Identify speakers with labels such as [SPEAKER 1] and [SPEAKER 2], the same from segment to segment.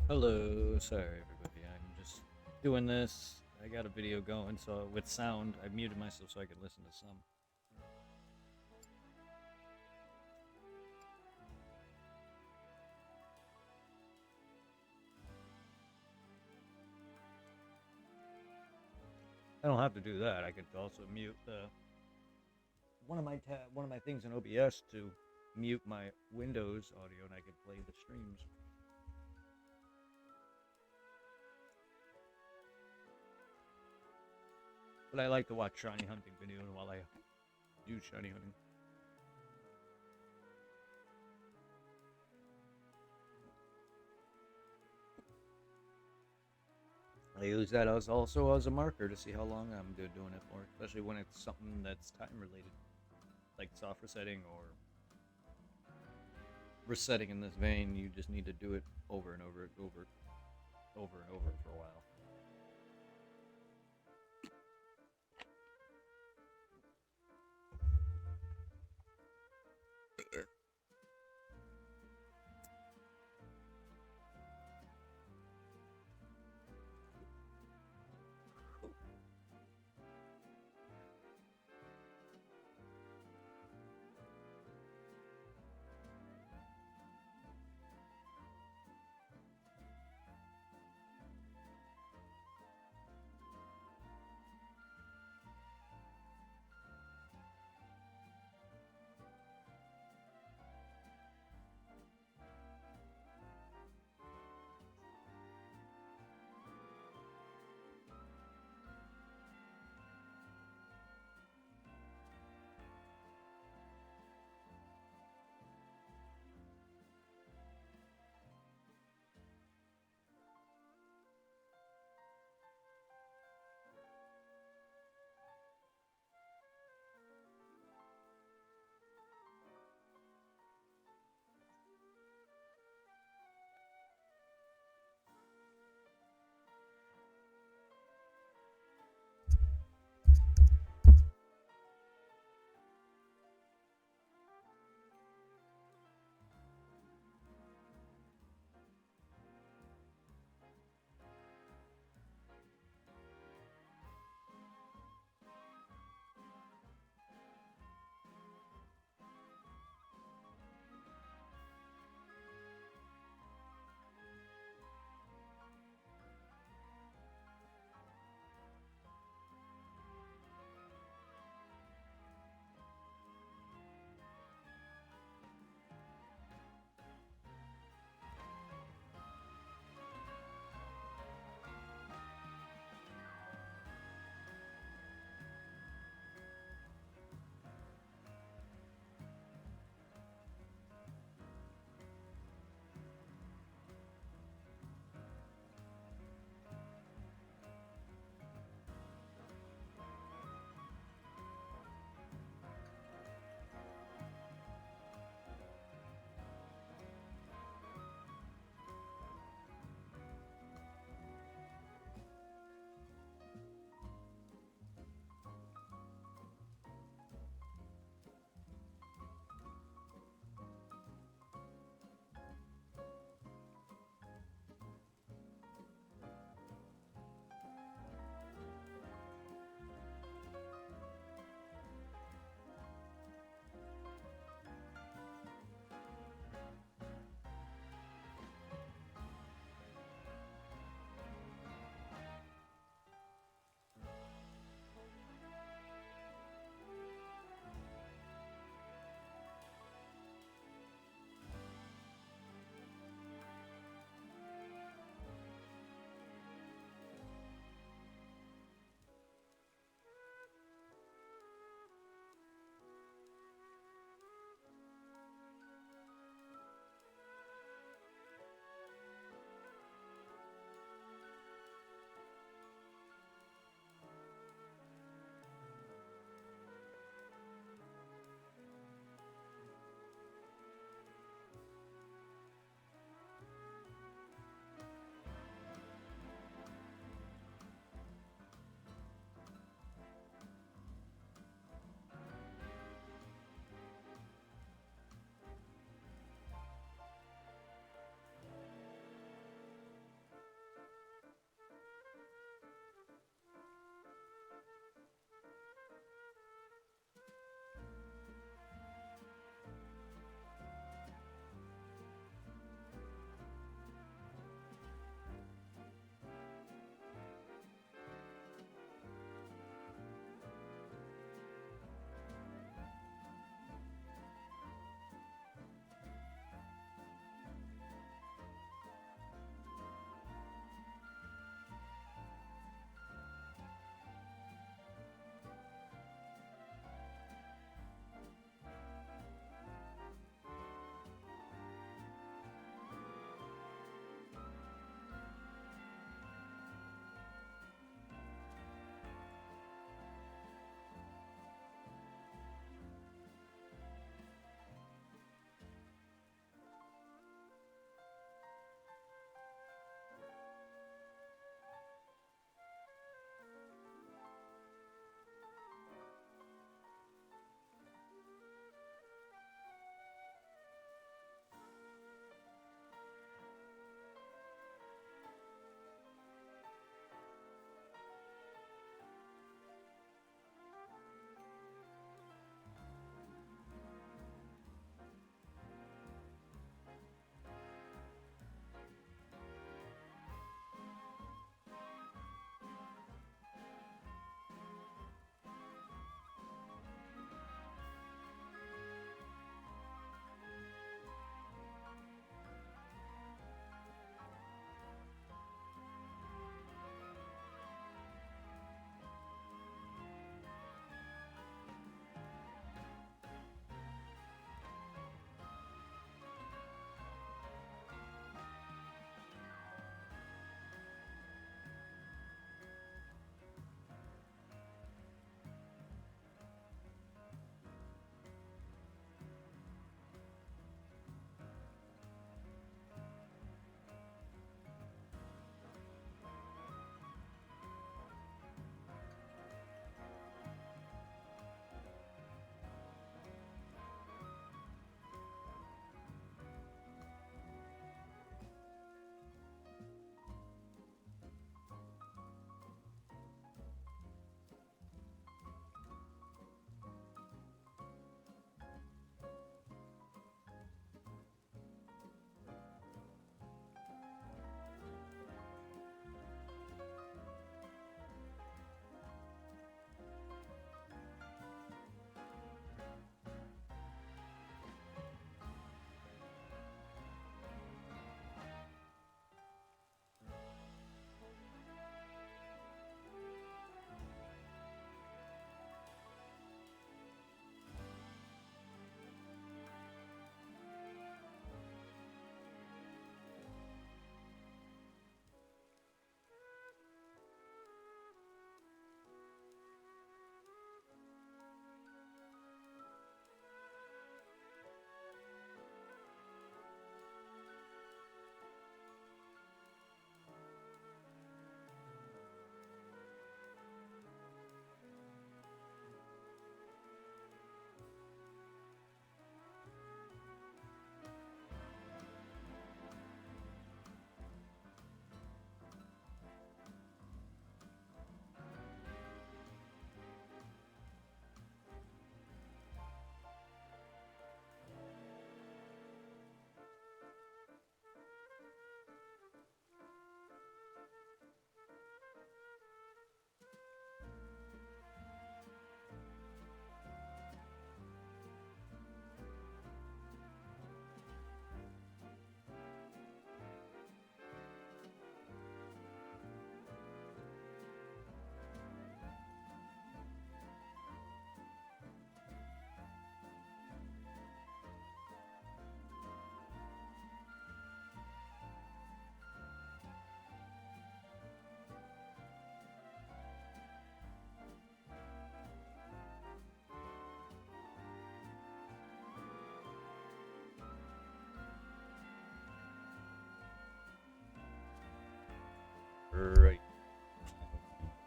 [SPEAKER 1] Hello, sorry everybody. I'm just doing this. I got a video going, so with sound, I muted myself so I could listen to some. I don't have to do that. I could also mute the one of my things in OBS to mute my Windows audio, and I could play the streams. But I like to watch shiny hunting videos while I do shiny hunting. I use that as also as a marker to see how long I'm doing it for, especially when it's something that's time related, like soft resetting or resetting in this vein. You just need to do it over and over for a while.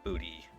[SPEAKER 1] Booty.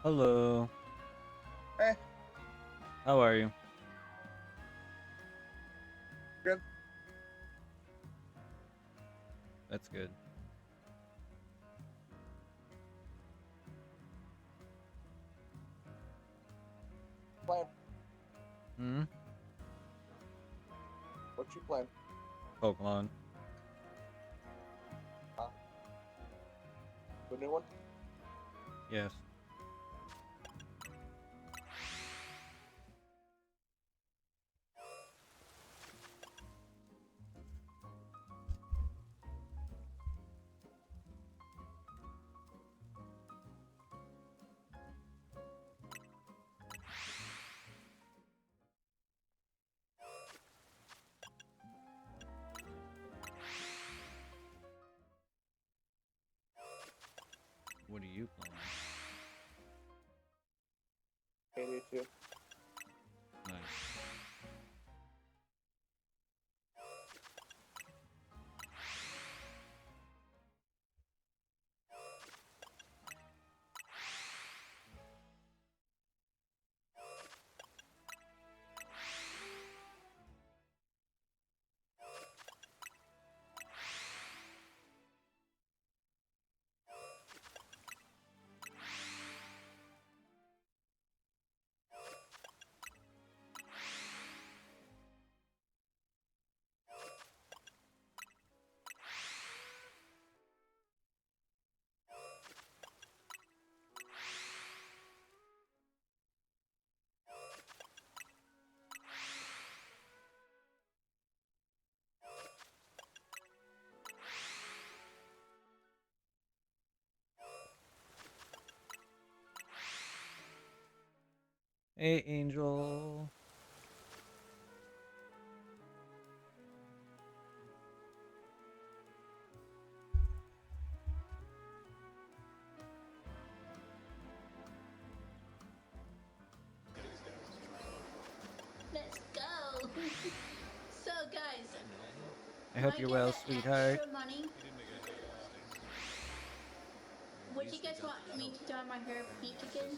[SPEAKER 1] Hello.
[SPEAKER 2] Hey,
[SPEAKER 1] How are you?
[SPEAKER 2] good.
[SPEAKER 1] That's good.
[SPEAKER 2] Plan.
[SPEAKER 1] Hmm?
[SPEAKER 2] What you plan?
[SPEAKER 1] Pokemon.
[SPEAKER 2] The new one?
[SPEAKER 1] Yes. What are you playing?
[SPEAKER 2] KD2.
[SPEAKER 1] Nice. Hey, Angel.
[SPEAKER 3] Let's go. So guys,
[SPEAKER 1] I
[SPEAKER 3] do
[SPEAKER 1] hope
[SPEAKER 3] I
[SPEAKER 1] you're
[SPEAKER 3] get
[SPEAKER 1] well,
[SPEAKER 3] the
[SPEAKER 1] sweetheart.
[SPEAKER 3] extra money? Would you guys want me to dye my hair pink again?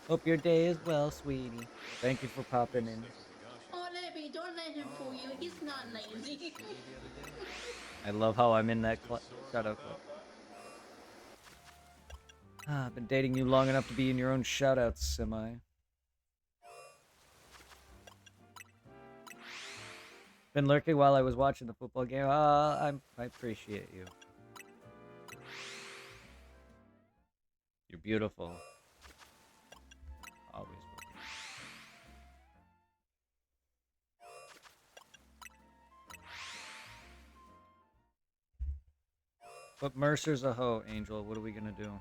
[SPEAKER 1] Hope your day is well, sweetie. Thank you for popping in.
[SPEAKER 3] Oh, Libby, don't let him fool you. He's not lazy.
[SPEAKER 1] I love how I'm in that shout-out club. I've been dating you long enough to be in your own shout-outs, am I? Been lurking while I was watching the football game. I appreciate you. You're beautiful. Always will be. But Mercer's a hoe, Angel. What are we gonna do?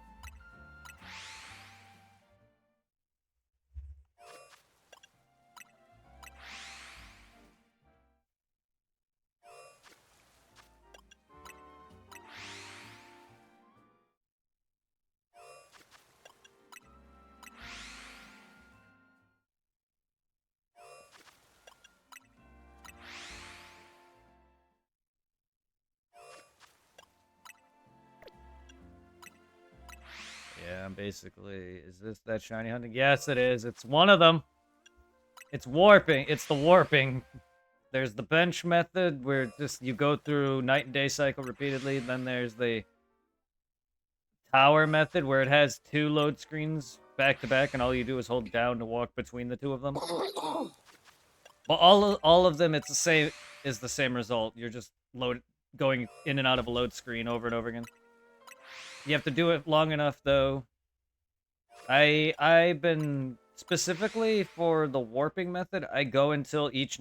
[SPEAKER 1] Yeah, basically. Is this that shiny hunting? Yes, it is. It's one of them. It's warping. It's the warping. There's the bench method where just you go through night and day cycle repeatedly. Then there's the tower method where it has two load screens back to back, and all you do is hold down to walk between the two of them. But all of them, it's the same result. You're just going in and out of a load screen over and over again. You have to do it long enough though. I've been specifically for the warping method. I go until each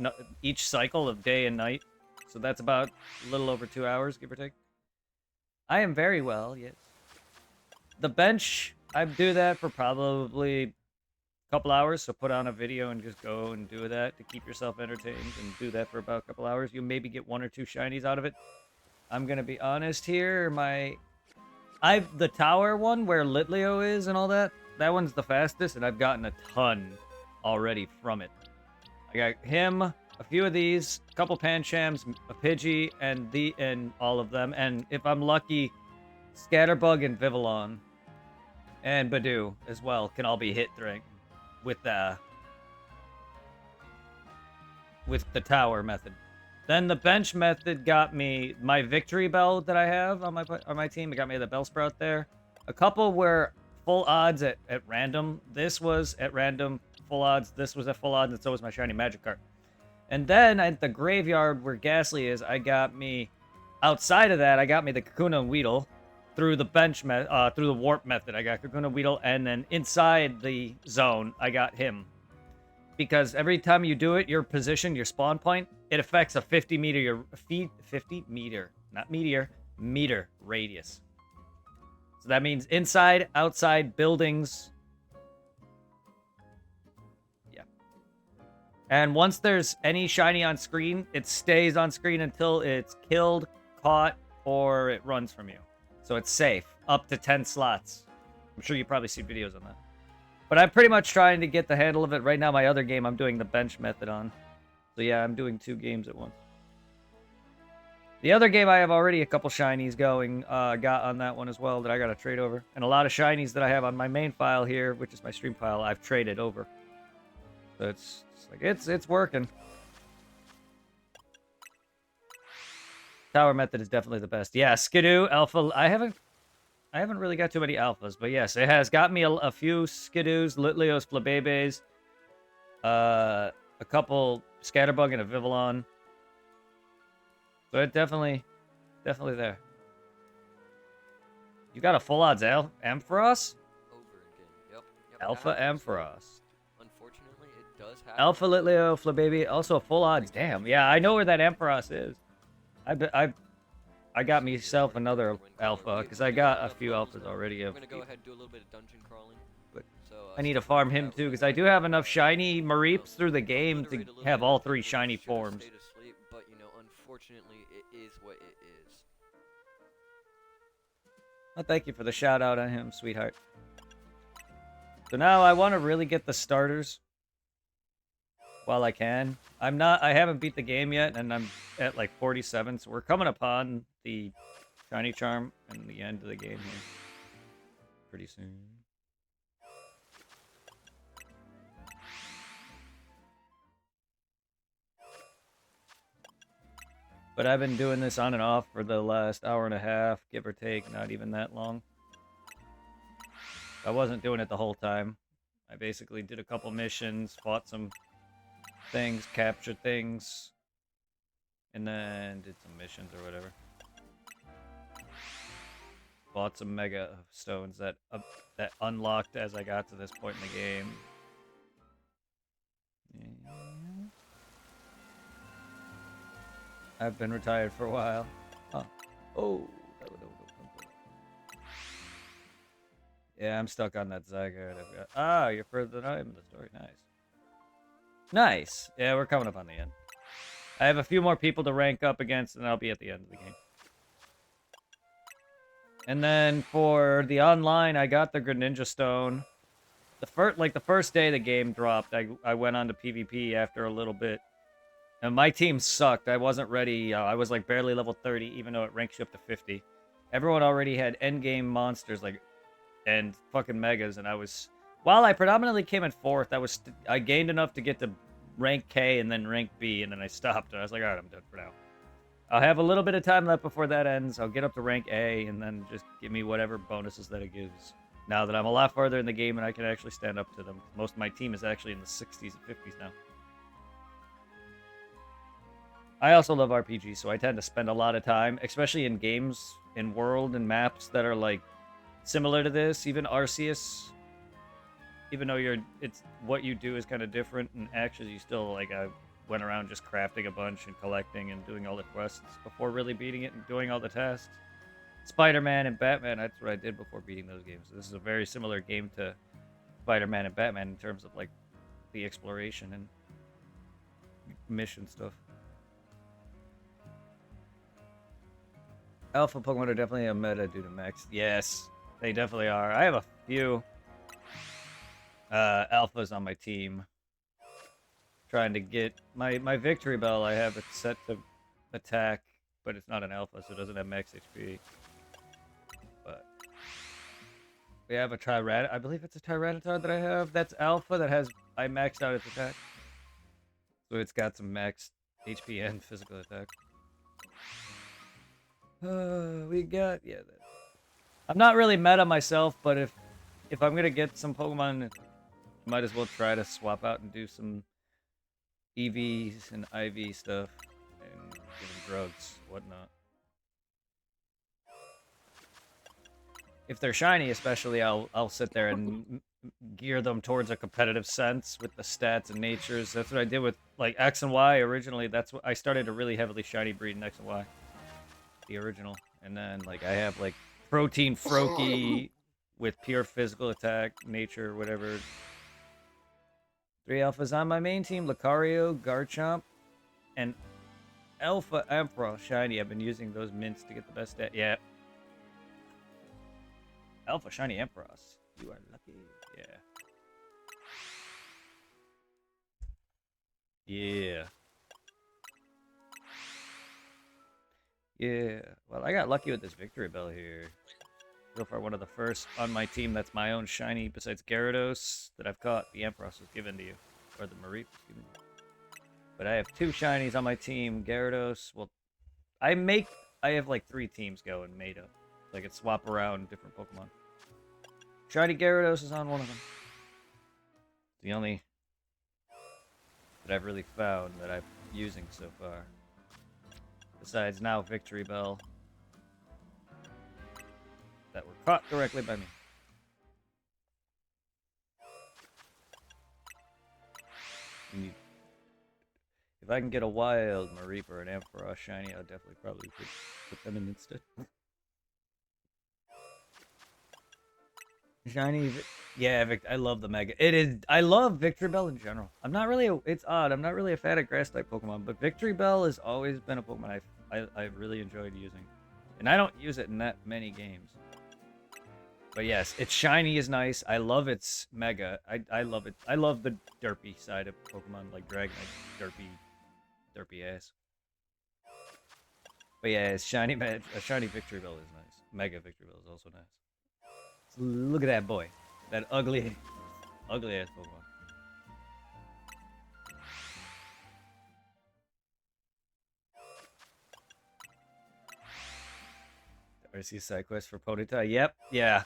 [SPEAKER 1] cycle of day and night, so that's about a little over 2 hours, give or take. I am very well, yes. The bench, I do that for probably a couple hours, so put on a video and just go and do that to keep yourself entertained, and do that for about a couple hours. You maybe get 1 or 2 shinies out of it. I'm gonna be honest here, the tower one where Litleo is and all that, that one's the fastest, and I've gotten a ton already from it. I got him, a few of these, a couple Panchams, a Pidgey, and all of them. And if I'm lucky, Scatterbug and Vivillon and Badoo as well can all be hit with the tower method. Then the bench method got me my Victory Bell that I have on my team. It got me the Bellsprout there. A couple were full odds at random. This was at random full odds. This was at full odds, and so was my shiny Magikarp. And then at the graveyard where Ghastly is, I got me outside of that. I got me the Kakuna and Weedle through the through the warp method. I got Kakuna Weedle, and then inside the zone, I got him. Because every time you do it, your position, your spawn point, it affects a 50 meter radius. So that means inside, outside, buildings. Yeah. And once there's any shiny on screen, it stays on screen until it's killed, caught, or it runs from you. So it's safe, up to 10 slots. I'm sure you probably see videos on that. But I'm pretty much trying to get the handle of it. Right now, my other game, I'm doing the bench method on. So yeah, I'm doing 2 games at once. The other game, I have already a couple shinies going. Got on that one as well that I got to trade over. And a lot of shinies that I have on my main file here, which is my stream file, I've traded over. So it's working. Tower method is definitely the best. Yeah, Skidoo, Alpha. I haven't really got too many alphas, but yes, it has got me a few Skidoos, Litleos, Flabébés, a couple Scatterbug and a Vivillon. So it definitely there. You got a full odds Ampharos?
[SPEAKER 4] Over again. Yep.
[SPEAKER 1] Alpha Ampharos.
[SPEAKER 4] Unfortunately, it does have
[SPEAKER 1] Alpha Litleo, Flabébé, also a full odds. Damn, yeah, I know where that Ampharos is. I got myself another alpha, because I got a few alphas already.
[SPEAKER 4] I'm gonna go ahead and do a little bit of dungeon crawling.
[SPEAKER 1] But
[SPEAKER 4] So,
[SPEAKER 1] I need to farm him too, because I do have enough shiny Mareeps through the game to have all 3 shiny forms.
[SPEAKER 4] Stayed asleep, but you know, unfortunately, it is what it is.
[SPEAKER 1] Well, thank you for the shout out on him, sweetheart. So now I want to really get the starters while I can. I haven't beat the game yet, and I'm at like 47, so we're coming upon the shiny charm and the end of the game here pretty soon. But I've been doing this on and off for the last hour and a half, give or take, not even that long. I wasn't doing it the whole time. I basically did a couple missions, fought some things, captured things, and then did some missions or whatever. Bought some mega stones that unlocked as I got to this point in the game. Yeah. I've been retired for a while. Huh. Oh. Yeah, I'm stuck on that Zygarde. Ah, you're further than I am in the story. Nice. Nice. Yeah, we're coming up on the end. I have a few more people to rank up against, and I'll be at the end of the game. And then for the online, I got the Greninja Stone. The first day the game dropped, I went on to PvP after a little bit. And my team sucked. I wasn't ready. I was like barely level 30, even though it ranks you up to 50. Everyone already had endgame monsters and fucking megas, and while I predominantly came in 4th, I gained enough to get to rank K and then rank B, and then I stopped. And I was like, all right, I'm done for now. I'll have a little bit of time left before that ends. I'll get up to rank A, and then just give me whatever bonuses that it gives. Now that I'm a lot farther in the game and I can actually stand up to them. Most of my team is actually in the 60s and 50s now. I also love RPGs, so I tend to spend a lot of time, especially in games, in world and maps that are like similar to this. Even Arceus, even though it's what you do is kind of different, and actually you still I went around just crafting a bunch and collecting and doing all the quests before really beating it and doing all the tasks. Spider-Man and Batman, that's what I did before beating those games. This is a very similar game to Spider-Man and Batman in terms of like the exploration and mission stuff. Alpha Pokemon are definitely a meta due to Max. Yes, they definitely are. I have a few alphas on my team. trying to get my victory bell. I have it set to attack, but it's not an alpha, so it doesn't have max HP. But we have a I believe it's a Tyranitar that I have. That's alpha that has I maxed out its attack, so it's got some max HP and physical attack. We got I'm not really meta myself, but if I'm gonna get some Pokemon, might as well try to swap out and do some EVs and IV stuff and give them drugs, whatnot. If they're shiny, especially, I'll sit there and gear them towards a competitive sense with the stats and natures. That's what I did with like X and Y originally. That's what I started to really heavily shiny breed in X and Y, the original, and then like I have like Protein Froakie with pure physical attack, nature, whatever. 3 alphas on my main team: Lucario, Garchomp, and Alpha Ampharos shiny. I've been using those mints to get the best stat. Yeah. Alpha shiny Ampharos. You are lucky. Yeah. Yeah. Well, I got lucky with this victory bell here. So far, one of the first on my team that's my own shiny, besides Gyarados, that I've caught. The Ampharos was given to you. Or the Mareep was given to you. But I have 2 shinies on my team. Gyarados, well, I have like 3 teams going made up. So I could swap around different Pokemon. Shiny Gyarados is on one of them. The only that I've really found that I'm using so far. Besides now Victory Bell. That were caught directly by me. If I can get a wild Mareep or an Ampharos shiny, I'll definitely probably put them in instead. Shiny, yeah, I love the Mega. I love Victory Bell in general. It's odd, I'm not really a fan of grass type Pokemon, but Victory Bell has always been a Pokemon I've really enjoyed using. And I don't use it in that many games. But yes, its shiny is nice. I love its Mega. I love it. I love the derpy side of Pokemon, like Dragonite, derpy ass. But yeah, a shiny Victory Bell is nice. Mega Victory Bell is also nice. So look at that boy. That ugly ass Pokemon. Arceus side quest for Ponyta. Yep, yeah.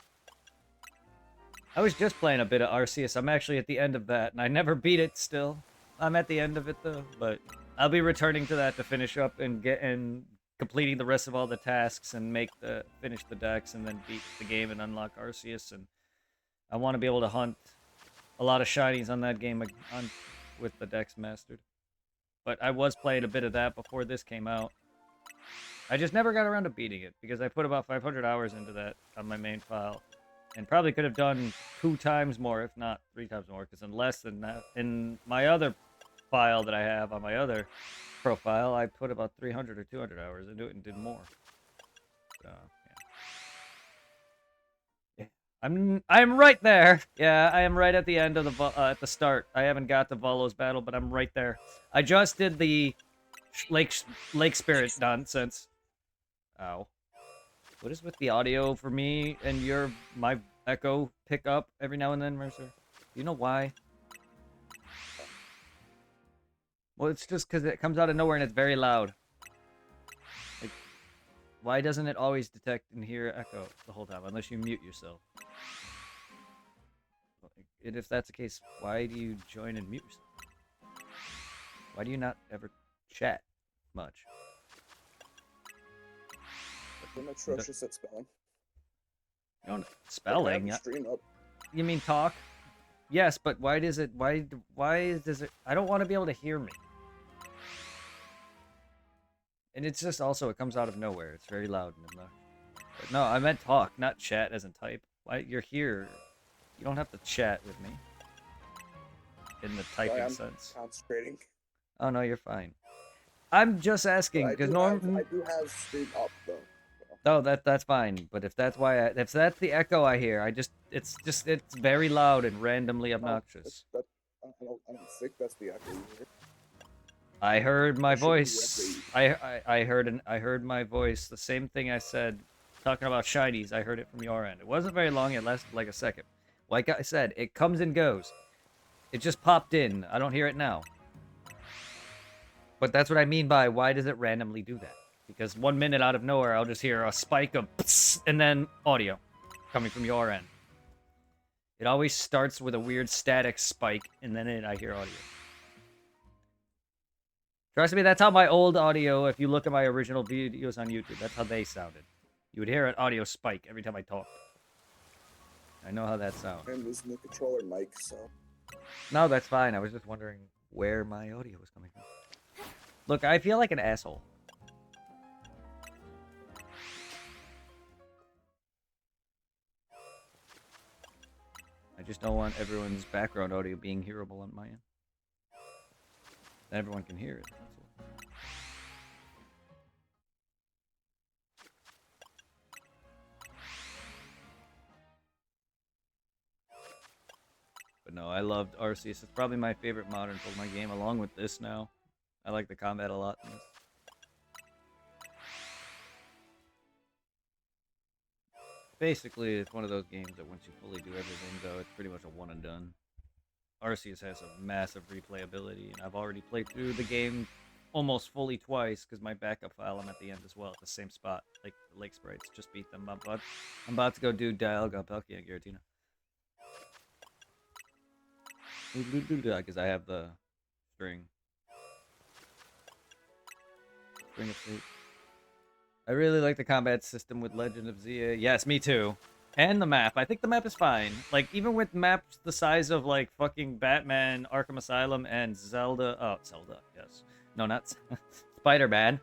[SPEAKER 1] I was just playing a bit of Arceus. I'm actually at the end of that, and I never beat it still. I'm at the end of it though, but I'll be returning to that to finish up and completing the rest of all the tasks and finish the decks and then beat the game and unlock Arceus. And I want to be able to hunt a lot of shinies on that game with the decks mastered. But I was playing a bit of that before this came out. I just never got around to beating it because I put about 500 hours into that on my main file. And probably could have done 2 times more, if not 3 times more, because in less than that, in my other file that I have on my other profile, I put about 300 or 200 hours into it and did more. So, yeah. I'm right there. Yeah, I am right at the end of at the start. I haven't got to Volo's battle, but I'm right there. I just did the Lake Spirit nonsense. Ow. What is with the audio for me and my echo pickup every now and then, Mercer? Do you know why? Well, it's just because it comes out of nowhere and it's very loud. Like, why doesn't it always detect and hear echo the whole time, unless you mute yourself? And if that's the case, why do you join and mute yourself? Why do you not ever chat much?
[SPEAKER 2] I'm atrocious at spelling.
[SPEAKER 1] You don't spelling.
[SPEAKER 2] Stream up.
[SPEAKER 1] You mean talk? Yes, but why does it? Why does it? I don't want to be able to hear me. And it's just also it comes out of nowhere. It's very loud and obnoxious. But no, I meant talk, not chat as in type. Why you're here? You don't have to chat with me. In the typing sense.
[SPEAKER 2] Concentrating.
[SPEAKER 1] Oh no, you're fine. I'm just asking because
[SPEAKER 2] I do have stream up though.
[SPEAKER 1] No, that's fine. But if that's if that's the echo I hear, it's very loud and randomly obnoxious.
[SPEAKER 2] I don't think that's the echo you hear.
[SPEAKER 1] I heard my
[SPEAKER 2] There should be a
[SPEAKER 1] voice.
[SPEAKER 2] rate.
[SPEAKER 1] I heard my voice. The same thing I said talking about shinies. I heard it from your end. It wasn't very long. It lasted like a second. Like I said, it comes and goes. It just popped in. I don't hear it now. But that's what I mean by why does it randomly do that? Because 1 minute out of nowhere, I'll just hear a spike of psst, and then audio coming from your end. It always starts with a weird static spike, and then I hear audio. Trust me, that's how my old audio, if you look at my original videos on YouTube, that's how they sounded. You would hear an audio spike every time I talked. I know how that sounds.
[SPEAKER 2] I'm losing the controller mic, so.
[SPEAKER 1] No, that's fine. I was just wondering where my audio was coming from. Look, I feel like an asshole. I just don't want everyone's background audio being hearable on my end. Then everyone can hear it. That's all. But no, I loved Arceus. It's probably my favorite modern Pokemon game, along with this now. I like the combat a lot in this. Basically, it's one of those games that once you fully do everything, though, it's pretty much a one and done. Arceus has a massive replayability, and I've already played through the game almost fully twice, because my backup file, I'm at the end as well, at the same spot, like the Lake Sprites. Just beat them up. But I'm about to go do Dialga, Palkia, and Giratina. Because I have the string. String of Fate. I really like the combat system with Legend of Zia. Yes, me too. And the map. I think the map is fine. Like, even with maps the size of, like, fucking Batman, Arkham Asylum, and Zelda... Oh, Zelda, yes. No, not... Spider-Man.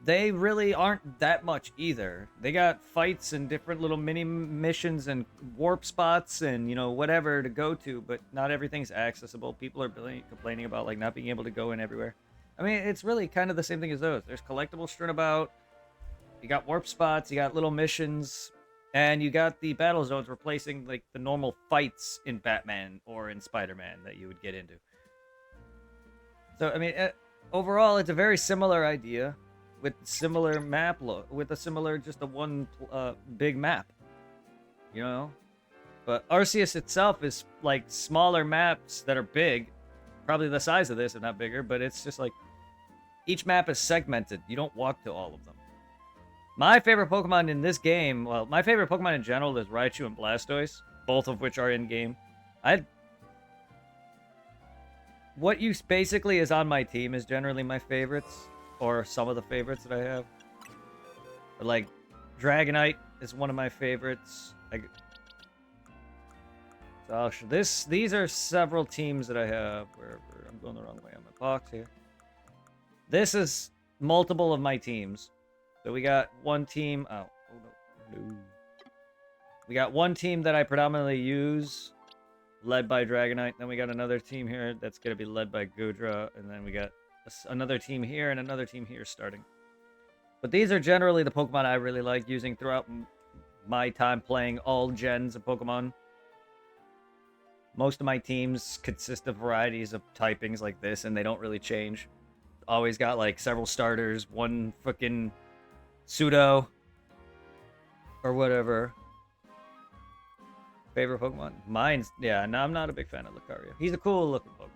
[SPEAKER 1] They really aren't that much either. They got fights and different little mini missions and warp spots and, you know, whatever to go to, but not everything's accessible. People are complaining about, like, not being able to go in everywhere. I mean, it's really kind of the same thing as those. There's collectibles strewn about. You got warp spots. You got little missions. And you got the battle zones replacing, like, the normal fights in Batman or in Spider-Man that you would get into. So, I mean, overall, it's a very similar idea with similar map look, with a similar, just a one big map, you know? But Arceus itself is, like, smaller maps that are big, probably the size of this, if not bigger, but it's just, like, each map is segmented. You don't walk to all of them. My favorite Pokemon in this game, well, my favorite Pokemon in general is Raichu and Blastoise, both of which are in-game. What use basically is on my team is generally my favorites, or some of the favorites that I have. But, like, Dragonite is one of my favorites. So these are several teams that I have. Wherever I'm going the wrong way on my box here. This is multiple of my teams. So we got one team. Oh no. We got one team that I predominantly use, led by Dragonite. Then we got another team here that's gonna be led by Goodra, and then we got another team here and another team here starting. But these are generally the Pokemon I really like using throughout my time playing all gens of Pokemon. Most of my teams consist of varieties of typings like this, and they don't really change. Always got, like, several starters, one fucking pseudo, or whatever. Favorite Pokemon? Mine's, yeah, no, I'm not a big fan of Lucario. He's a cool looking Pokemon.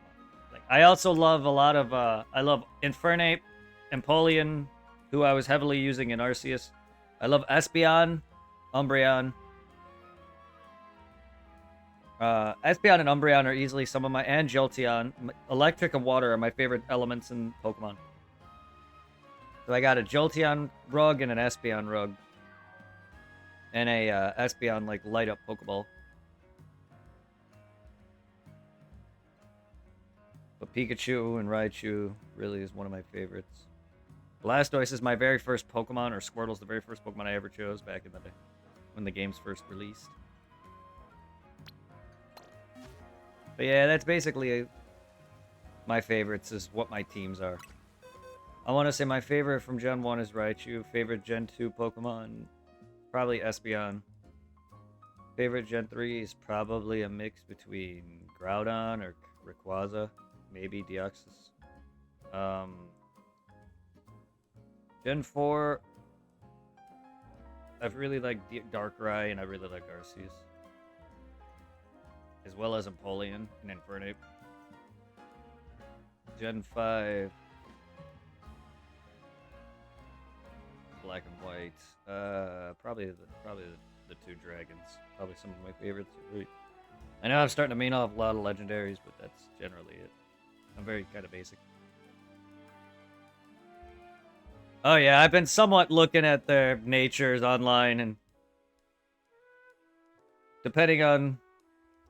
[SPEAKER 1] Like, I also love a lot of, I love Infernape, Empoleon, who I was heavily using in Arceus. I love Espeon, Umbreon. Espeon and Umbreon are easily some of my... And Jolteon. Electric and Water are my favorite elements in Pokemon. So I got a Jolteon rug and an Espeon rug. And a Espeon, like, light-up Pokeball. But Pikachu and Raichu really is one of my favorites. Blastoise is my very first Pokemon, or Squirtle's the very first Pokemon I ever chose back in the day. When the game's first released. But yeah, that's basically my favorites, is what my teams are. I want to say my favorite from Gen 1 is Raichu. Favorite Gen 2 Pokemon, probably Espeon. Favorite Gen 3 is probably a mix between Groudon or Rayquaza. Maybe Deoxys. Gen 4, I've really liked Darkrai, and I really like Arceus. As well as Empoleon and Infernape. Gen 5, Black and White. Probably the two dragons. Probably some of my favorites. I know I'm starting to main off a lot of legendaries, but that's generally it. I'm very kind of basic. Oh yeah, I've been somewhat looking at their natures online, and depending on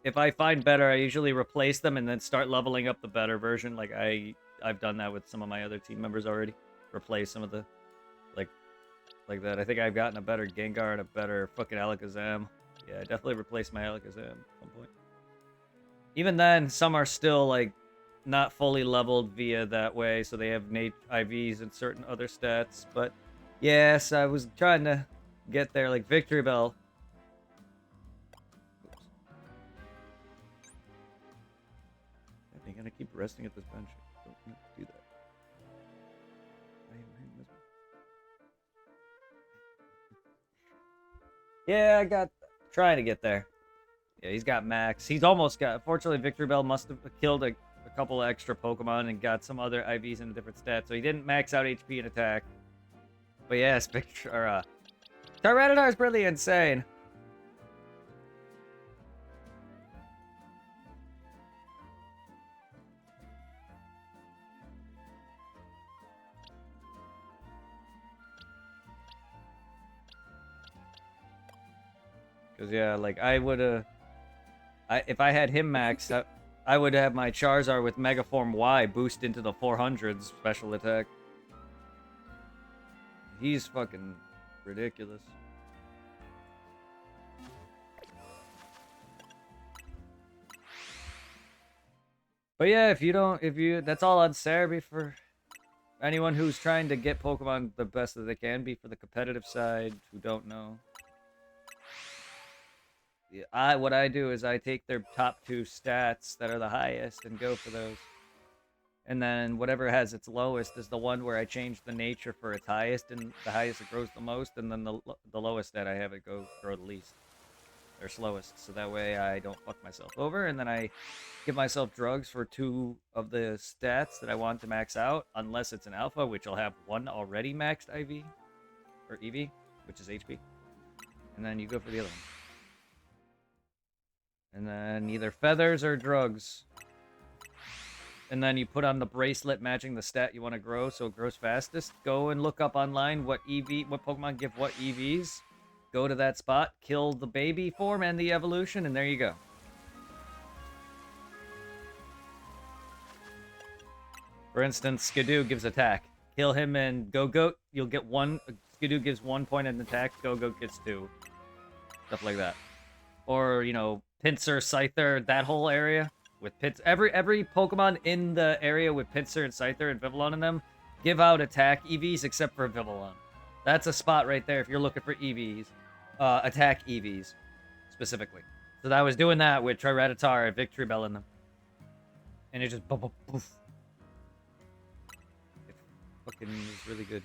[SPEAKER 1] if I find better, I usually replace them and then start leveling up the better version. Like I've done that with some of my other team members already. Replace some of the like that. I think I've gotten a better Gengar and a better fucking Alakazam. Yeah, I definitely replaced my Alakazam at one point. Even then, some are still like not fully leveled via that way, so they have Nate IVs and certain other stats. But yes, I was trying to get there, like Victory Bell. Oops. I'm gonna keep resting at this bench. Don't do that. Yeah, I got trying to get there. Yeah, he's got max. He's almost got. Fortunately, Victory Bell must have killed a couple of extra Pokemon and got some other IVs in a different stat, so he didn't max out HP and attack. But yes, Tyranitar is really insane. Cause yeah, like I would if I had him maxed, I would have my Charizard with Megaform Y boost into the 400s special attack. He's fucking ridiculous. But yeah, that's all on Cerebi for anyone who's trying to get Pokemon the best that they can be for the competitive side who don't know. What I do is I take their top 2 stats that are the highest and go for those. And then whatever has its lowest is the one where I change the nature for its highest, and the highest it grows the most, and then the lowest that I have it grow the least. Or slowest, so that way I don't fuck myself over, and then I give myself drugs for 2 of the stats that I want to max out, unless it's an alpha, which will have 1 already maxed IV, or EV, which is HP. And then you go for the other one. And then either feathers or drugs. And then you put on the bracelet matching the stat you want to grow so it grows fastest. Go and look up online what Pokemon give what EVs. Go to that spot, kill the baby form and the evolution, and there you go. For instance, Skidoo gives attack. Kill him and Go-Goat, you'll get 1. Skidoo gives 1 point in attack, Go-Goat gets 2. Stuff like that. Or, you know, Pinsir, Scyther, that whole area with every Pokemon in the area with Pinsir and Scyther and Vivillon in them give out attack EVs except for Vivillon. That's a spot right there if you're looking for EVs, attack EVs specifically. So I was doing that with Tyranitar and Victory Bell in them, and it just poof. It fucking is really good.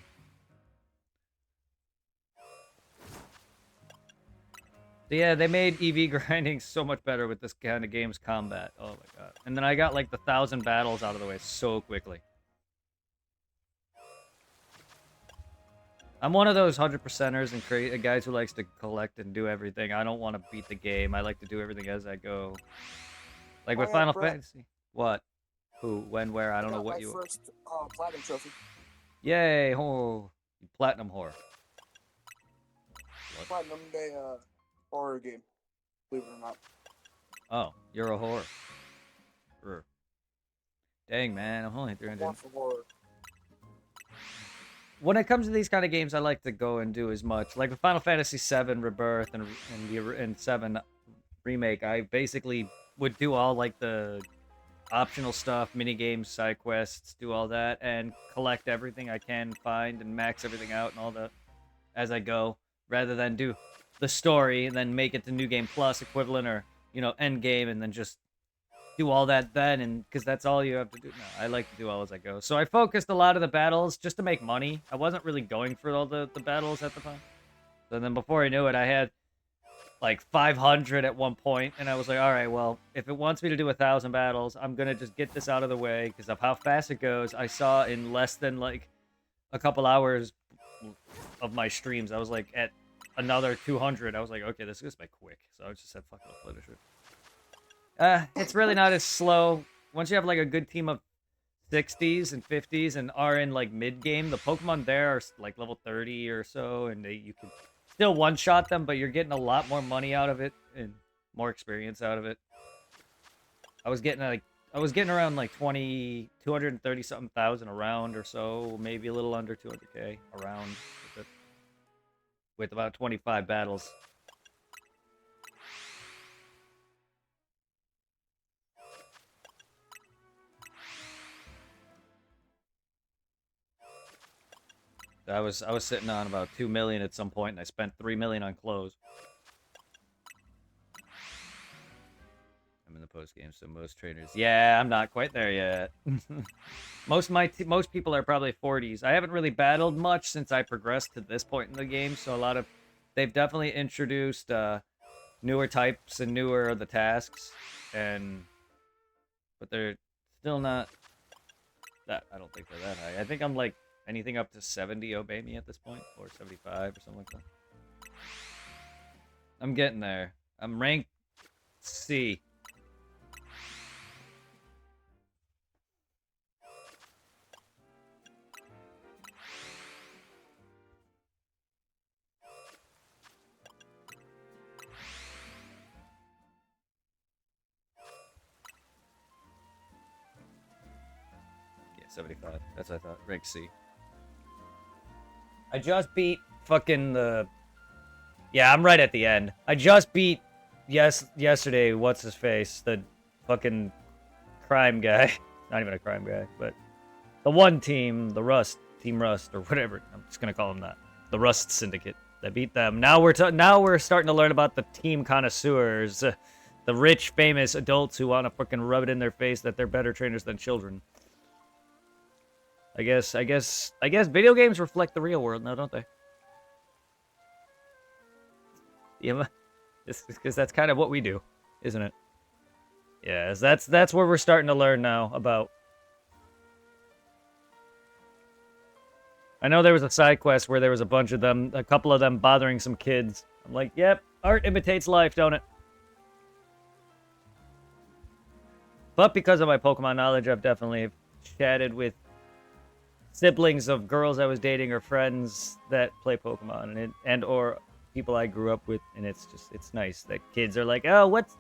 [SPEAKER 1] So yeah, they made EV grinding so much better with this kind of game's combat. Oh my god. And then I got like the 1,000 battles out of the way so quickly. I'm one of those 100%ers and guys who likes to collect and do everything. I don't want to beat the game. I like to do everything as I go. Like with Final Fantasy. What? Who? When? Where? I don't know what you...
[SPEAKER 2] first platinum trophy.
[SPEAKER 1] Yay! Oh, platinum whore. What?
[SPEAKER 2] Platinum Day horror game. Believe it or not.
[SPEAKER 1] Oh, you're a whore. Brr. Dang, man, I'm only 300.
[SPEAKER 2] One for horror.
[SPEAKER 1] When it comes to these kind of games, I like to go and do as much. Like with Final Fantasy VII Rebirth and 7 Remake, I basically would do all like the optional stuff, mini games, side quests, do all that, and collect everything I can find and max everything out and all that as I go, rather than do the story and then make it to New Game Plus equivalent or, you know, end game and then just do all that then, and because that's all you have to do. No, I like to do all as I go. So I focused a lot of the battles just to make money. I wasn't really going for all the battles at the time. So then before I knew it, I had like 500 at one point, and I was like, all right, well, if it wants me to do 1,000 battles, I'm gonna just get this out of the way because of how fast it goes. I saw in less than like a couple hours of my streams, I was like at another 200. I was like, okay, this goes by quick. So I just said, fuck it, I'll finish it. It's really not as slow. Once you have like a good team of 60s and 50s and are in like mid game, the Pokemon there are like level 30 or so, and you can still one shot them, but you're getting a lot more money out of it and more experience out of it. I was getting around like 230 something thousand a round or so, maybe a little under 200k a round with about 25 battles. I was sitting on about 2 million at some point, and I spent 3 million on clothes. I'm in the post game, so most trainers. Yeah, I'm not quite there yet. most people are probably 40s. I haven't really battled much since I progressed to this point in the game, so they've definitely introduced newer types and newer the tasks, but they're still not that. I don't think they're that high. I think I'm like anything up to 70 obey me at this point, or 75 or something like that. I'm getting there. I'm ranked C. Yeah, 75. That's what I thought. Rank C. I just beat fucking the... Yeah, I'm right at the end. I just beat yesterday, what's his face? The fucking crime guy. Not even a crime guy, but the one team, the Rust, Team Rust, or whatever. I'm just gonna call them that. The Rust Syndicate. I beat them. Now we're starting to learn about the team connoisseurs, the rich, famous adults who want to fucking rub it in their face that they're better trainers than children. I guess video games reflect the real world now, don't they? Yeah, because that's kind of what we do, isn't it? Yes, that's where we're starting to learn now about. I know there was a side quest where there was a couple of them bothering some kids. I'm like, yep, art imitates life, don't it? But because of my Pokemon knowledge, I've definitely chatted with siblings of girls I was dating or friends that play Pokemon and or people I grew up with, and it's nice that kids are like, oh, what's,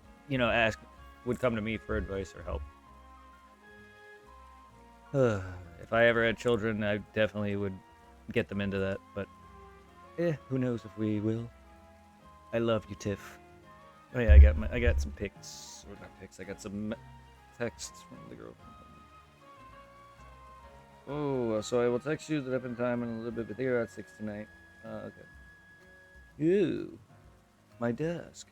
[SPEAKER 1] would come to me for advice or help. If I ever had children, I definitely would get them into that, but who knows if we will. I love you, Tiff. Oh yeah, I got some pics, or not pics, I got some texts from the girl. Oh, so I will text you that up in time in a little bit, but they're at 6 tonight. Okay. Ew. My desk.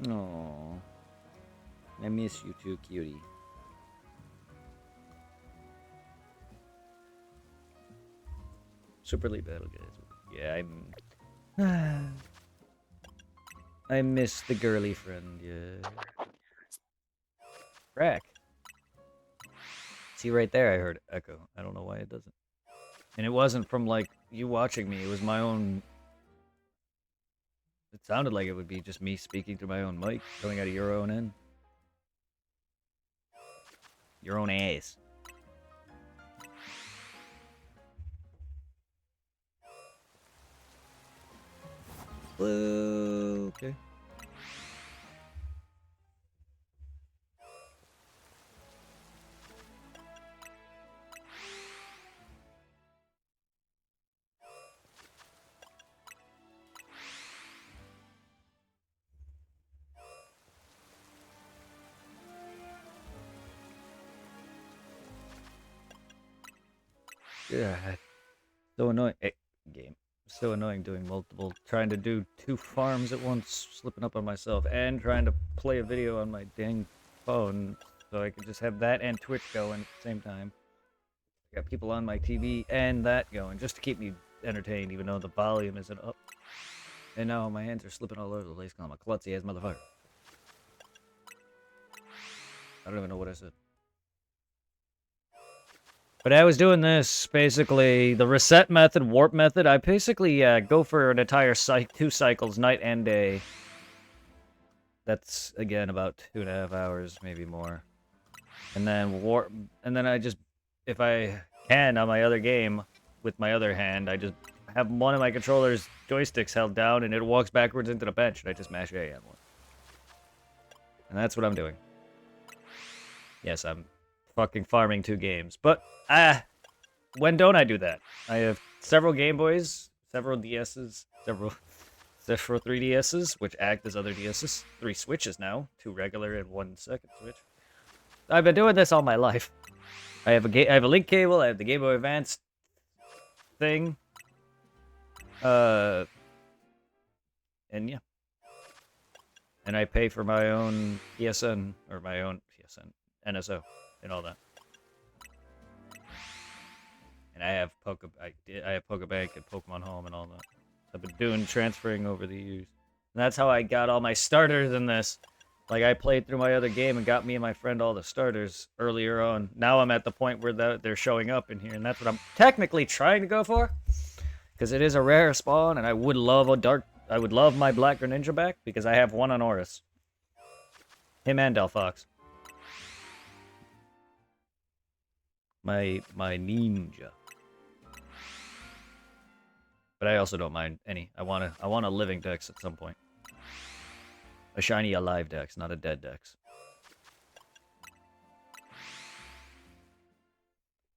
[SPEAKER 1] Oh, I miss you too, cutie. Super League Battle, guys. Yeah, I miss the girly friend, yeah. Crack. See right there, I heard echo. I don't know why it doesn't. And it wasn't from, like, you watching me. It was my own... It sounded like it would be just me speaking through my own mic, coming out of your own end. Your own ass. Okay. Yeah, so annoying. Game. So annoying doing multiple, trying to do 2 farms at once, slipping up on myself, and trying to play a video on my dang phone so I could just have that and Twitch going at the same time. I got people on my TV and that going just to keep me entertained, even though the volume isn't up. And now my hands are slipping all over the place because I'm a klutzy ass motherfucker. I don't even know what I said. But I was doing this, basically, the reset method, warp method. I basically go for an entire 2 cycles, night and day. That's, again, about 2.5 hours, maybe more. And then warp, and then I just, if I can, on my other game, with my other hand, I just have one of my controller's joysticks held down, and it walks backwards into the bench, and I just mash A on one. And that's what I'm doing. Yes, I'm fucking farming 2 games. But, when don't I do that? I have several Game Boys, several DSs, several 3DSs, which act as other DSs. 3 Switches now, 2 regular and 1 second Switch. I've been doing this all my life. I have a link cable, I have the Game Boy Advance thing. And yeah. And I pay for my own PSN, or my own PSN, NSO, and all that. And I have Pokebank and Pokemon Home and all that. I've been doing transferring over the years. And that's how I got all my starters in this. Like, I played through my other game and got me and my friend all the starters earlier on. Now I'm at the point where they're showing up in here, and that's what I'm technically trying to go for. Because it is a rare spawn, and I would love my Black Greninja back, because I have one on Oris. Him and Delphox. My ninja. But I also don't mind any. I want a living Dex at some point. A shiny alive Dex, not a dead Dex.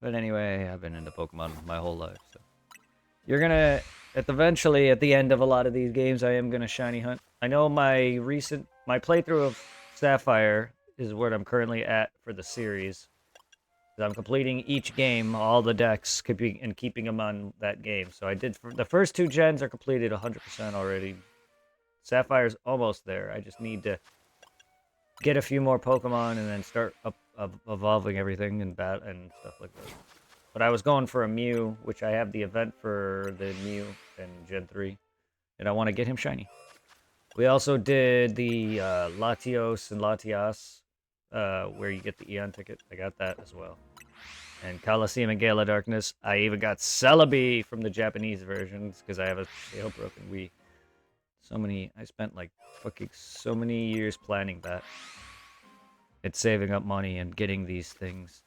[SPEAKER 1] But anyway, I've been into Pokemon my whole life, so. You're gonna, eventually, at the end of a lot of these games, I am gonna shiny hunt. I know my playthrough of Sapphire is what I'm currently at for the series. I'm completing each game, all the decks, and keeping them on that game. So I did, the first 2 gens are completed 100% already. Sapphire's almost there. I just need to get a few more Pokemon and then start evolving everything and stuff like that. But I was going for a Mew, which I have the event for the Mew in Gen 3. And I want to get him shiny. We also did the Latios and Latias, where you get the Eon ticket. I got that as well. And Colosseum and Gala Darkness. I even got Celebi from the Japanese versions, because I have a jailbroken Wii. I spent like fucking so many years planning that. It's saving up money and getting these things.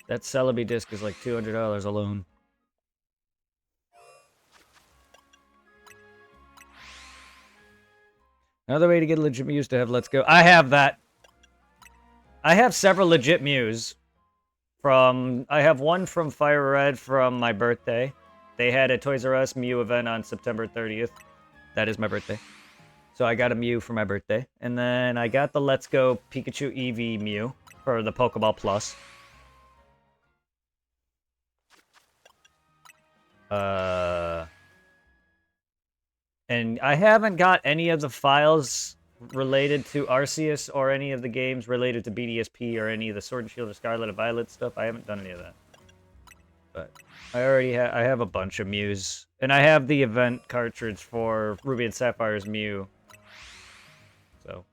[SPEAKER 1] That Celebi disc is like $200 alone. Another way to get legit Mews to have Let's Go. I have that. I have several legit Mews. I have one from Fire Red from my birthday. They had a Toys R Us Mew event on September 30th. That is my birthday. So I got a Mew for my birthday. And then I got the Let's Go Pikachu Eevee Mew for the Pokeball Plus. And I haven't got any of the files related to Arceus or any of the games related to BDSP or any of the Sword and Shield or Scarlet and Violet stuff. I haven't done any of that. But I have a bunch of Mews. And I have the event cartridge for Ruby and Sapphire's Mew. So.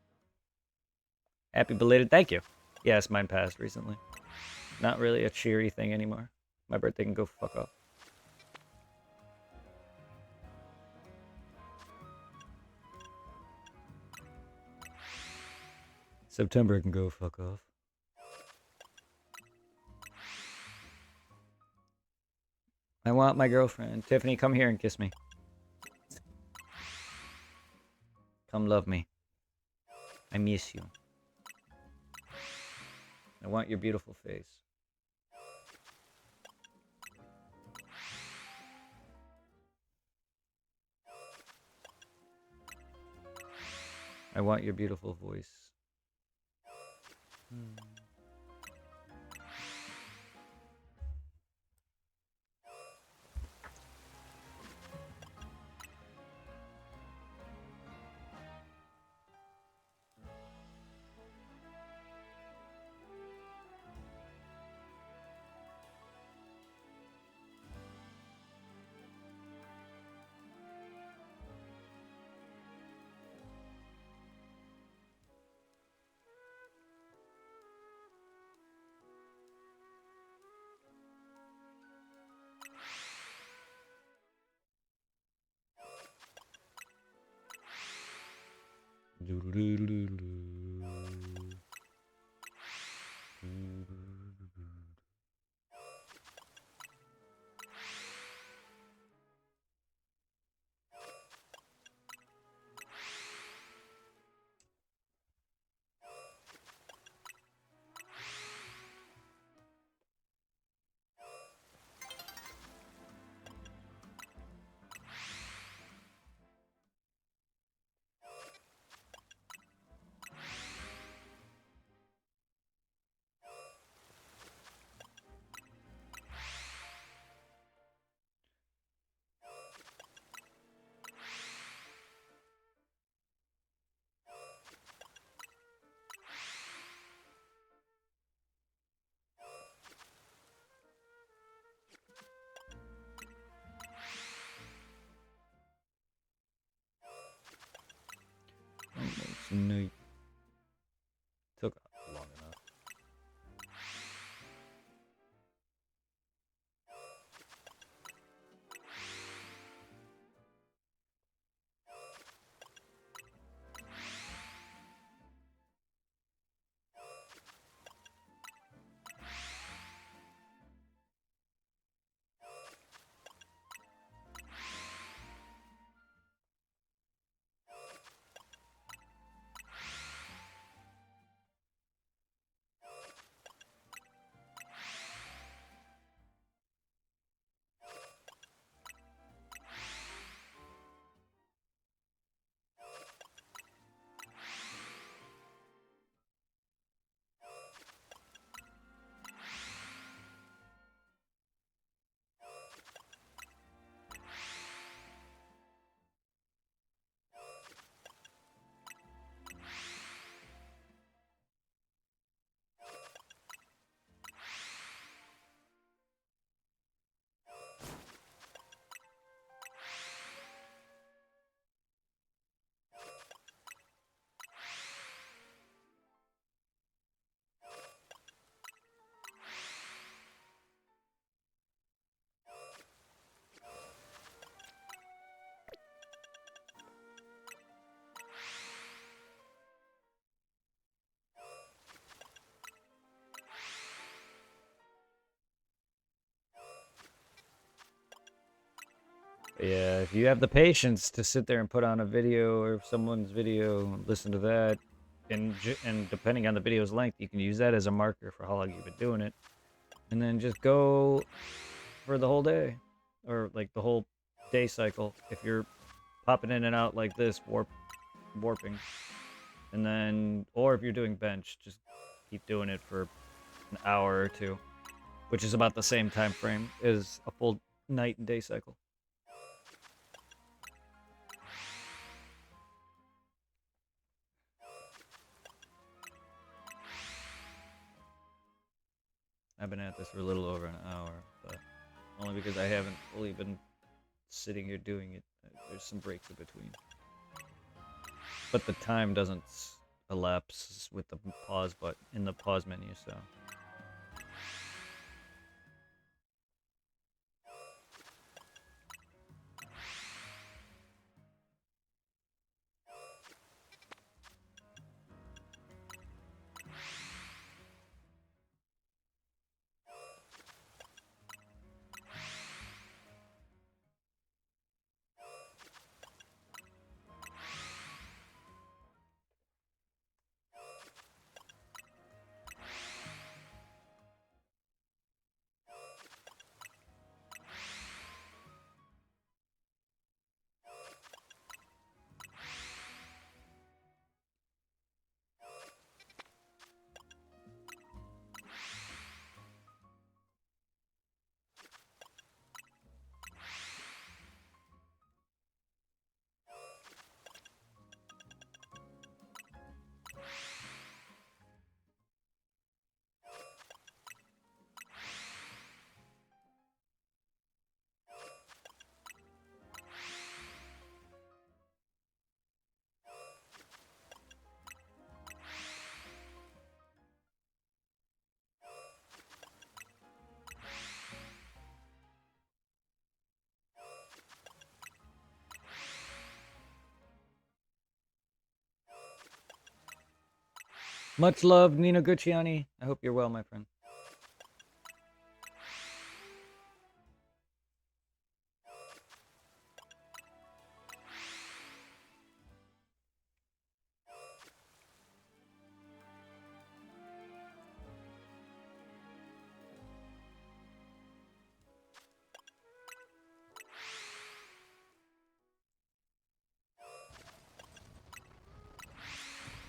[SPEAKER 1] Happy belated thank you. Yes, mine passed recently. Not really a cheery thing anymore. My birthday can go fuck off. September can go fuck off. I want my girlfriend. Tiffany, come here and kiss me. Come love me. I miss you. I want your beautiful face. I want your beautiful voice. Almost night. Took long enough. Yeah, if you have the patience to sit there and put on a video or someone's video, listen to that, and depending on the video's length, you can use that as a marker for how long you've been doing it, and then just go for the whole day, or like the whole day cycle. If you're popping in and out like this, warping, and then, or if you're doing bench, just keep doing it for an hour or two, which is about the same time frame as a full night and day cycle. I've been at this for a little over an hour, but only because I haven't fully been sitting here doing it. There's some breaks in between. But the time doesn't elapse with the pause button in the pause menu, so. Much love, Nino Gucciani. I hope you're well, my friend.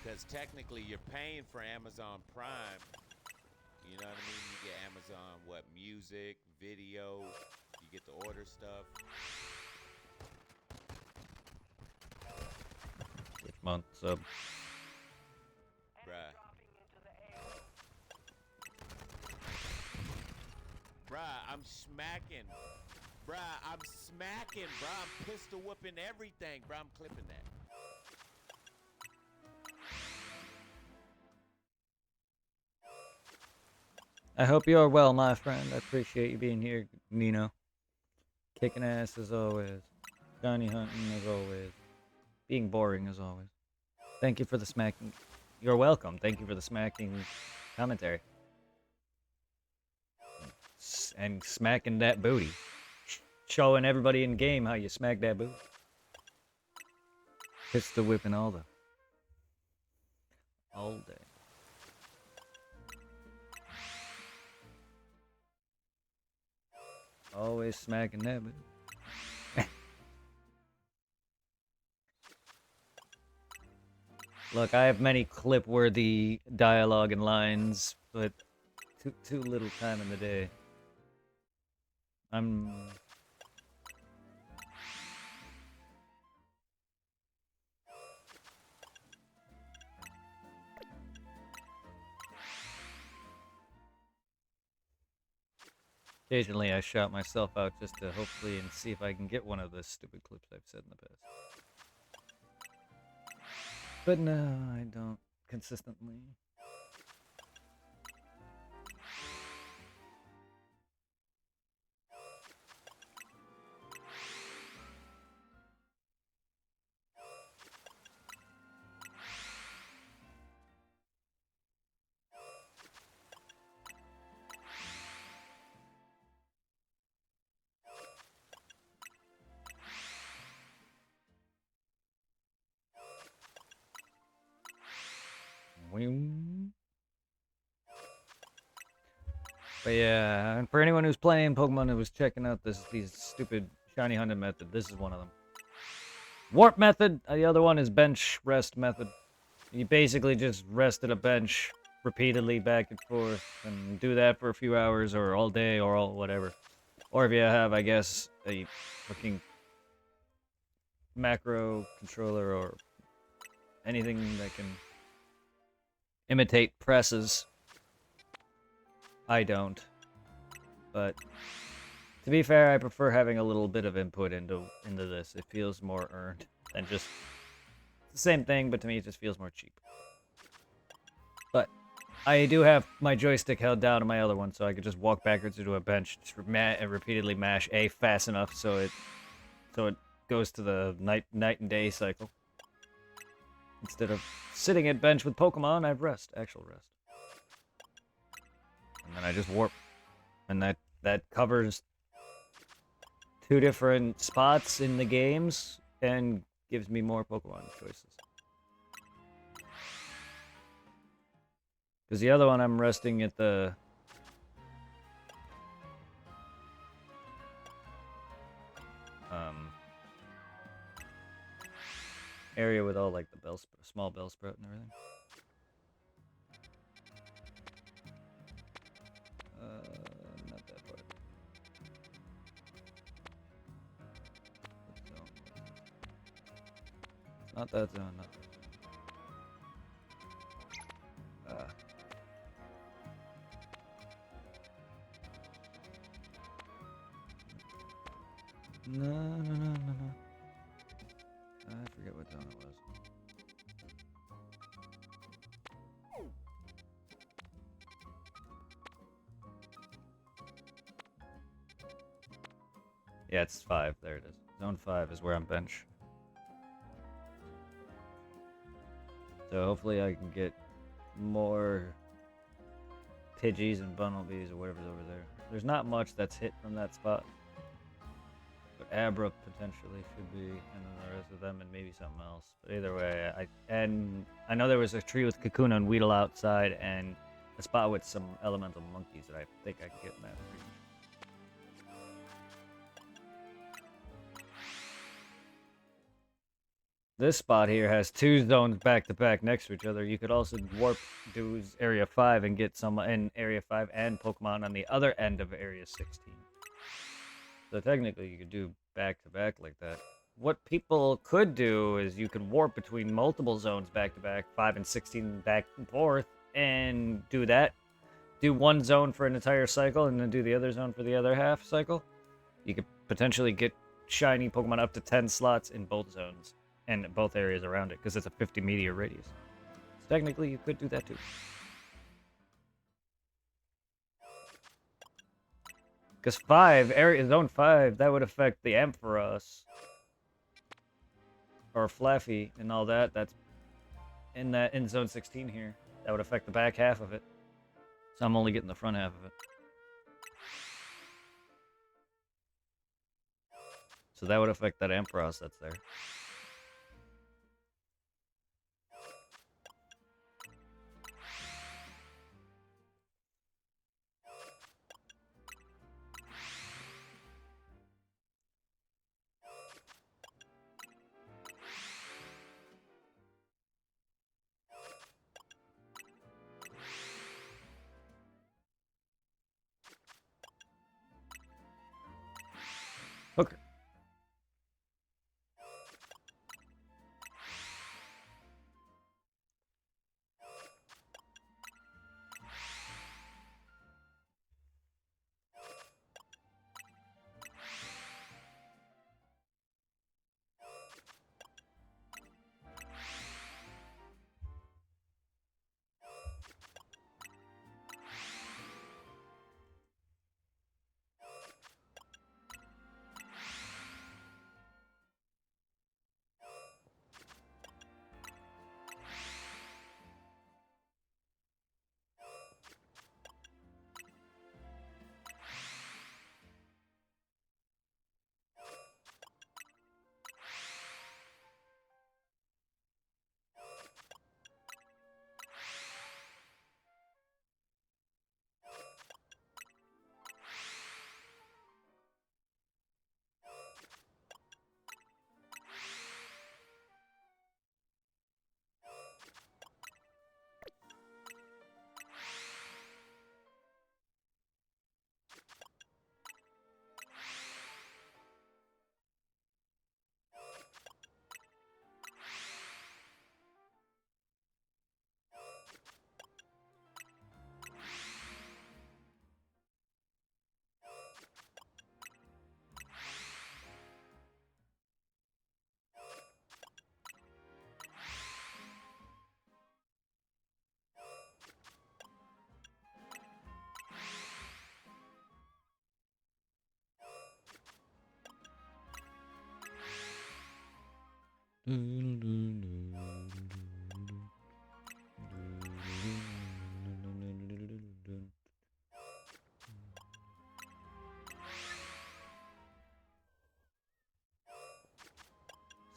[SPEAKER 5] Because technically you're paying for Amazon Prime. You know what I mean? You get Amazon, music, video, you get to order stuff.
[SPEAKER 1] Which month sub?
[SPEAKER 5] Bruh. Bruh, I'm smacking. Bruh, I'm smacking, bruh. I'm pistol whooping everything, bruh. I'm clipping that.
[SPEAKER 1] I hope you are well, my friend. I appreciate you being here, Nino. Kicking ass as always. Johnny hunting as always. Being boring as always. Thank you for the smacking. You're welcome. Thank you for the smacking commentary. And smacking that booty. Showing everybody in game how you smack that booty. Pistol whipping all day. Always smacking that booty. Look, I have many clip-worthy dialogue and lines, but too little time in the day. Occasionally I shout myself out just to hopefully and see if I can get one of the stupid clips I've said in the past. But no, I don't consistently. But yeah, and for anyone who's playing Pokemon who was checking out these stupid shiny hunting method, this is one of them. Warp method, the other one is bench rest method. You basically just rest at a bench repeatedly back and forth and do that for a few hours or all day or all whatever. Or if you have, I guess, a fucking macro controller or anything that can imitate presses. I don't. But to be fair, I prefer having a little bit of input into this. It feels more earned than just the same thing, but to me it just feels more cheap. But I do have my joystick held down on my other one, so I could just walk backwards into a bench and repeatedly mash A fast enough so it goes to the night and day cycle. Instead of sitting at bench with Pokemon, I have actual rest. And then I just warp. And that covers 2 different spots in the games and gives me more Pokemon choices. Because the other one I'm resting at the area with all like the small Bellsprout and everything. Not that part. Not that zone, not that zone. No. I forget what zone it was. Yeah, it's 5. There it is. Zone 5 is where I'm bench. So hopefully I can get more Pidgeys and Bunnelbees or whatever's over there. There's not much that's hit from that spot. But Abra potentially should be, and then the rest of them, and maybe something else. But either way, I know there was a tree with Kakuna and Weedle outside, and a spot with some elemental monkeys that I think I can get in that region. This spot here has 2 zones back to back next to each other. You could also warp do Area 5 and get some in Area 5 and Pokemon on the other end of Area 16. So technically you could do back to back like that. What people could do is you could warp between multiple zones back to back, 5 and 16 back and forth, and do that. Do one zone for an entire cycle and then do the other zone for the other half cycle. You could potentially get shiny Pokemon up to 10 slots in both zones and both areas around it because it's a 50 meter radius. So technically you could do that too. Because zone 5, that would affect the Ampharos. Or Flaffy and all that. That's in zone 16 here. That would affect the back half of it. So I'm only getting the front half of it. So that would affect that Ampharos that's there. Hooker.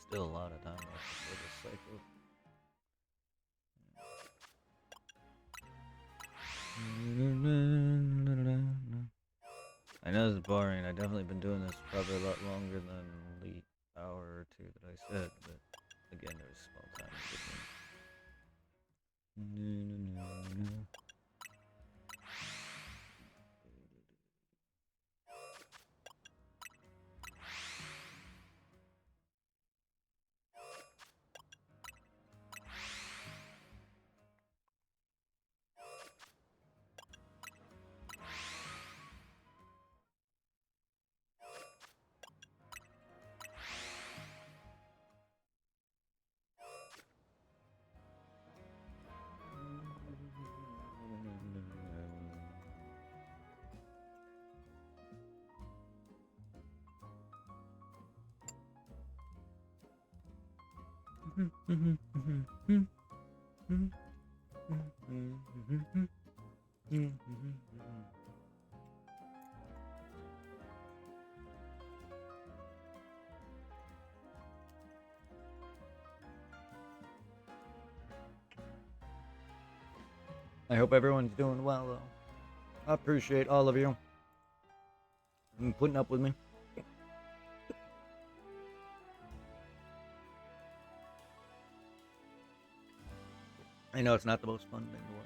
[SPEAKER 1] Still a lot of time left before this cycle. I know this is boring. I've definitely been doing this probably a lot longer than the hour or 2 that I said, but again, there's small time in between. I hope everyone's doing well, though. I appreciate all of you and putting up with me. I know it's not the most fun thing to watch.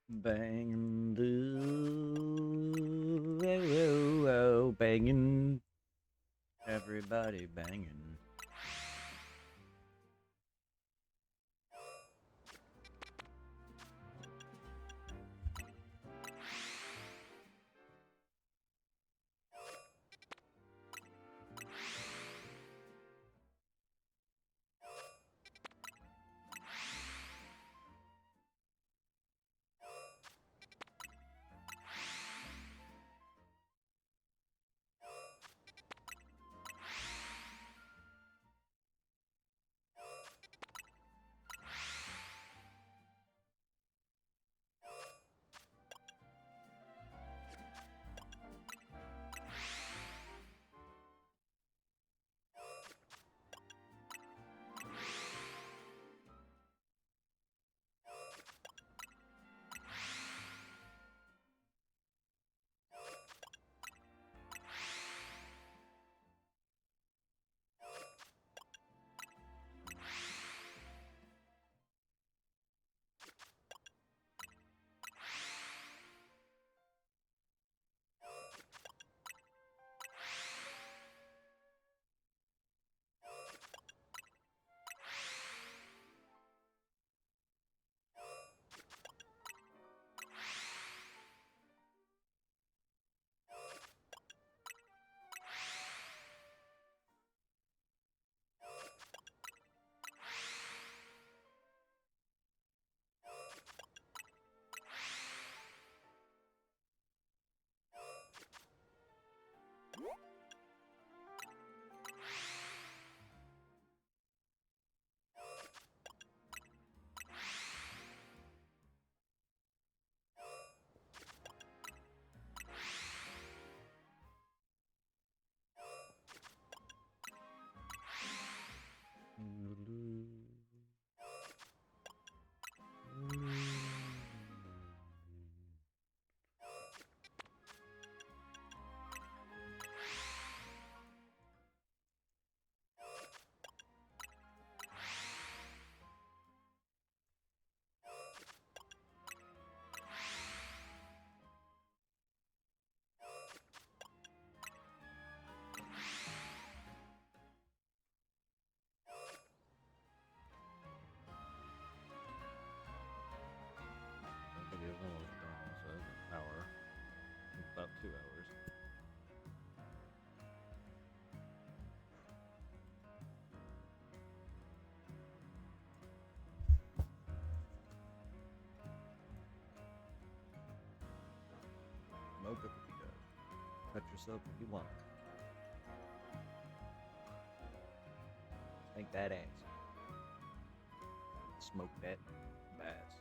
[SPEAKER 1] Banging, banging, everybody banging. It is almost done, so it's an hour. About 2 hours. Smoke it if you go. Cut yourself if you want. Spank that ass. Smoke that bass.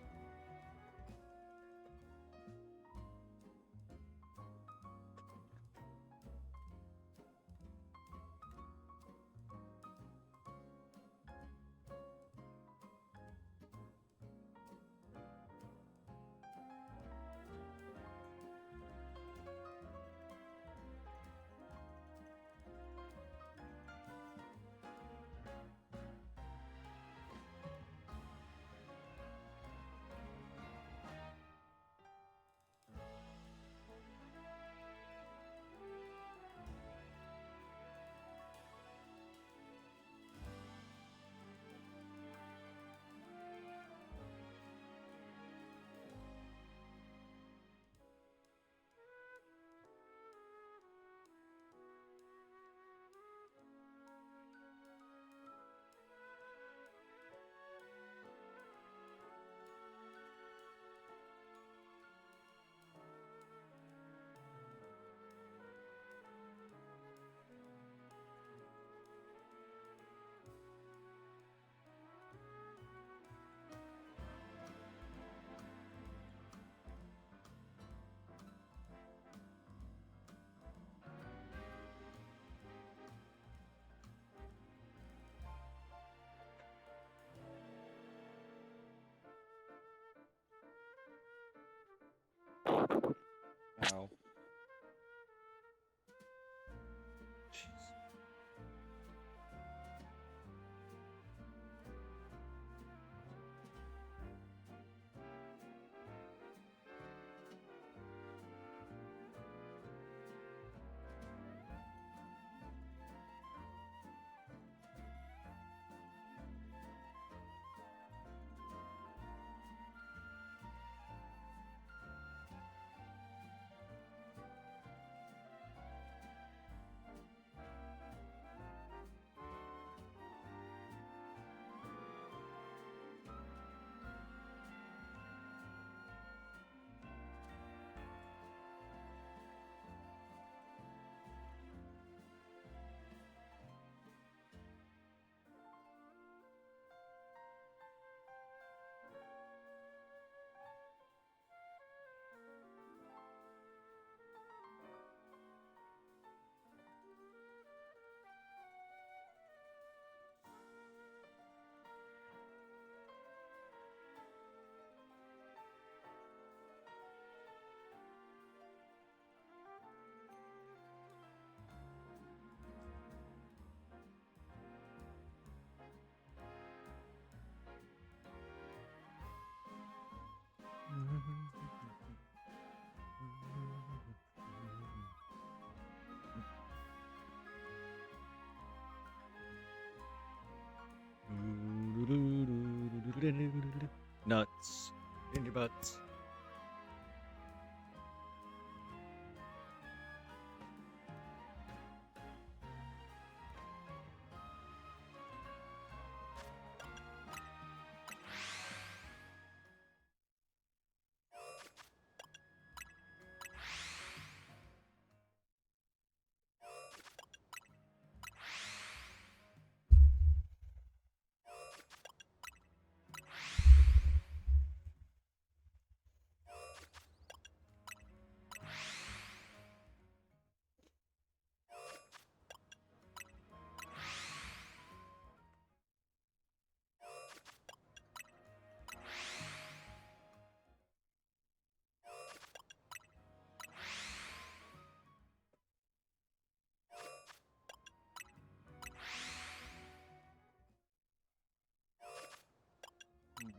[SPEAKER 1] Nuts in your butts.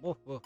[SPEAKER 1] Whoa, whoa.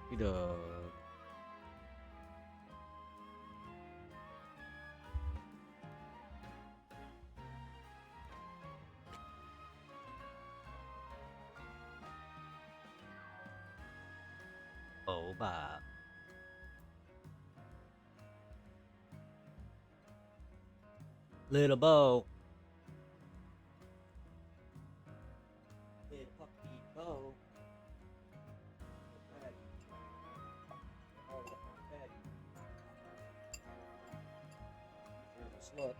[SPEAKER 1] Okie doke. Oh, Bob. Little Bo. Little puppy Bo. Slut.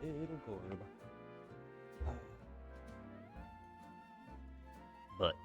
[SPEAKER 1] Little Gorb. But